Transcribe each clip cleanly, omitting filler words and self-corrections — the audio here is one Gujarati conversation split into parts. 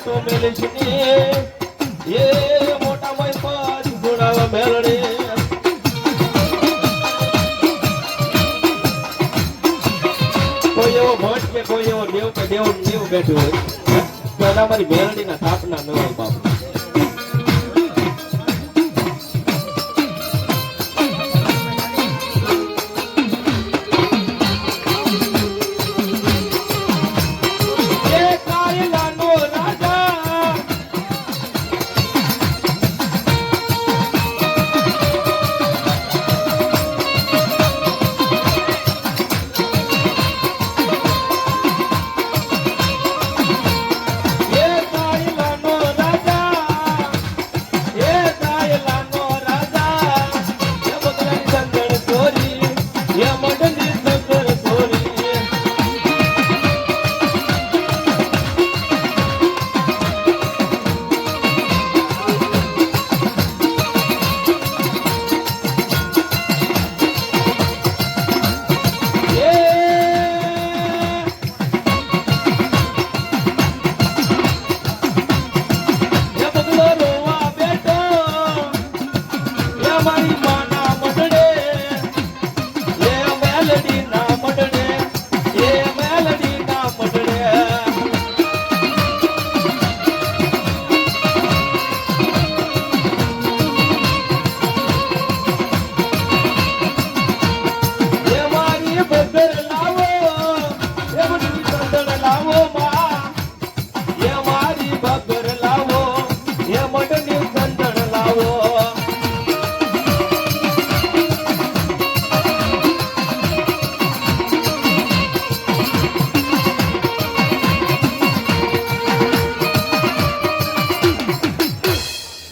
બેટો મેલડી એ મોટા ભાઈ પાદ ગુણાવા મેલડી કોઈ એવો ભટ્ટ કે કોઈ એવો દેવ કે દેવ બેઠું હોય પેલા મારી મેલડીના સ્થાપના ન હોય બાપ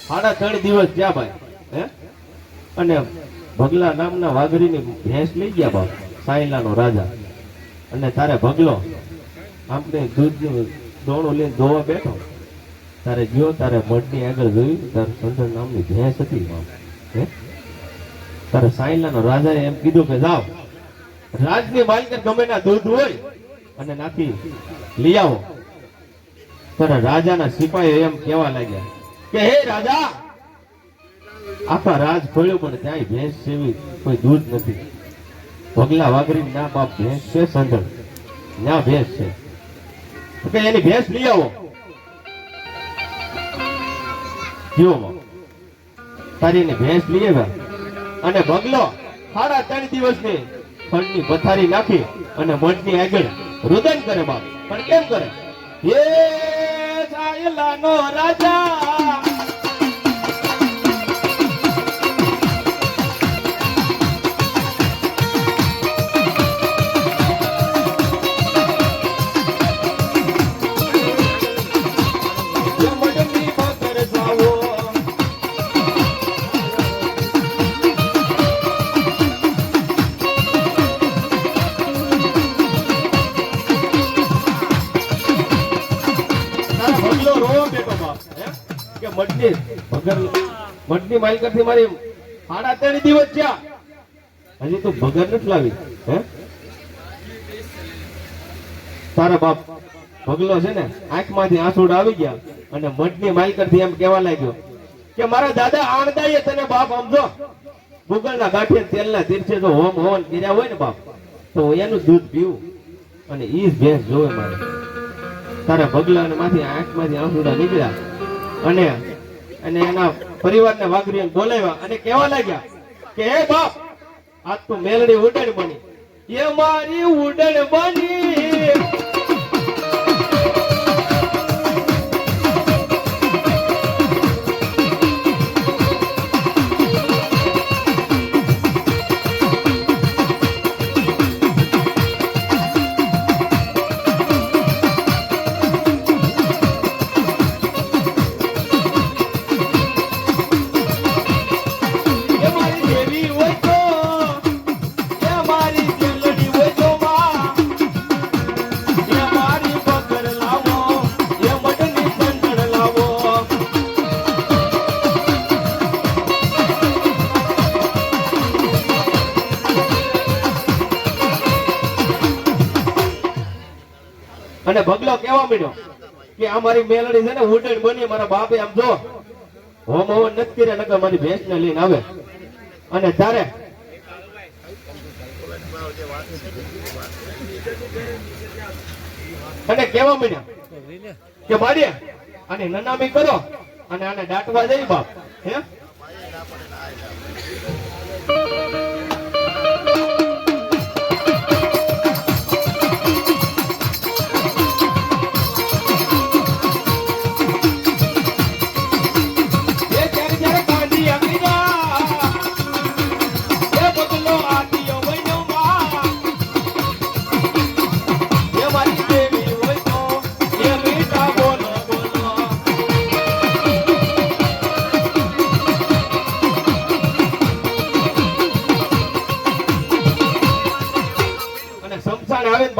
સાડા 3 દિવસ ગયા ભાઈ હે અને ભગલા નામના વાઘરીની ભેંસ લઈ ગયા બાપ સાયલાનો રાજા અને તારે ભગલો આપણે દૂધનું દોણું લઈને ધોવા બેઠો તારે ગયો તારે મઢની આગળ જોયું તારે સંદર નામની ભેંસ હતી બાપ હે તારે સાયલાનો રાજાએ એમ કીધું કે જાઓ રાજની માલિકત ગમે ના દૂધ હોય અને નાખી લઈ આવો તારે રાજાના સિપાહીઓ એમ કહેવા લાગ્યા કે હે રાજા આખા રાજ ખોલ્યો પણ ત્યાં ભેંસ જેવી કોઈ દૂધ નથી ભગલા વાઘરી ના બાપ ભેંસ છે સંદર ના ભેંસ છે કે એની ભેંસ લઈ આવો જીવો તારી એની ભેંસ લઈ આવ્યા અને ભગલો સાડા 3 દિવસની ફળની પથારી નાખી અને મઢની આગળ રુદન કરે બાપ પણ કેમ કરે એ સાયલાનો રાજા મઢની માલિકથી મારી સાડા 3 દિવસ થયા હજી તું ભગર નથી લાવી હે તારા બાપ ભગલો છે ને આંખમાંથી આંસુડા આવી ગયા અને મઢની માલિકથી એમ કહેવા લાગ્યો કે મારા દાદા આણદાઈએ તને બાપ સમજો ભૂગળના ગાંઠિયા તેલના તીર્થે જો હોમ હવન કર્યા હોય ને બાપ તો એનું દૂધ પીવું અને ઈ જ ભેંસ જોવે મારે તારા ભગલા માંથી આંખમાંથી આંસુડા નીકળ્યા અને એના પરિવારને વાઘરીને બોલાવ્યા અને કહેવા લાગ્યા કે હે બાપ આજ તો મેલડી ઉડણ બની એ મારી ઉડણ બની અને ભગલો કેવા મીડ્યો કે આ મારી મેલડી છે ને ઉડણ બની મારા બાપે આમ જો હોમ હવન નથી કર્યા નકર મારી ભેંસ ને લઈને આવે અને ત્યારે અને કેવા માંડ્યા કે મારી અને નનામી કરો અને આને દાટવા જઈ બાપ હે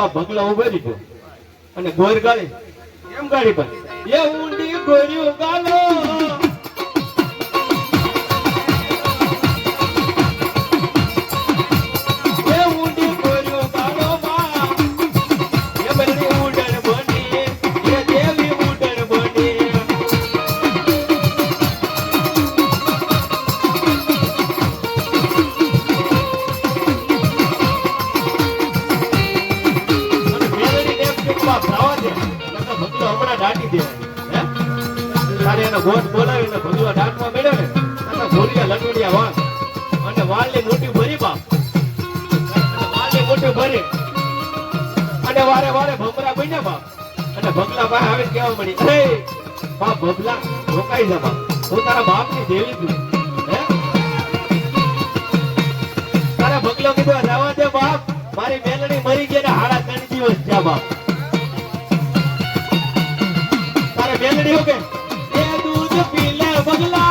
ભગલા ઉભો રહ્યો અને ગોર ગાળી એમ ગાડી પર એ ઊંડી ગોર્યું ગાલો એ ઊંડી ગોર્યું ગાલો બા એ બધી ઉડણ બની એ દેવી ઉડણ બની દાટી દે તારે એનો ગોટ બોલાવીને ભગવા દાટવા મળ્યો ને અને ભોલિયા લટુડિયા વાળ અને વાળની મોટી ભરી બાપ વાળની મોટી ભરી અને વારે વારે ભમરા બન્યા બાપ અને ભગલા પાસે આવે કેવા મળી અરે બાપ ભગલા રોકાઈ જા બાપ હું તારા બાપની દેવી છું હે તારા ભગલો કીધું જવા દે બાપ મારી મેલડી મરી ગઈ ને હાડા 3 દિવસ થયા બાપ મેલડી હો કે એ દૂધ પી લે બગલા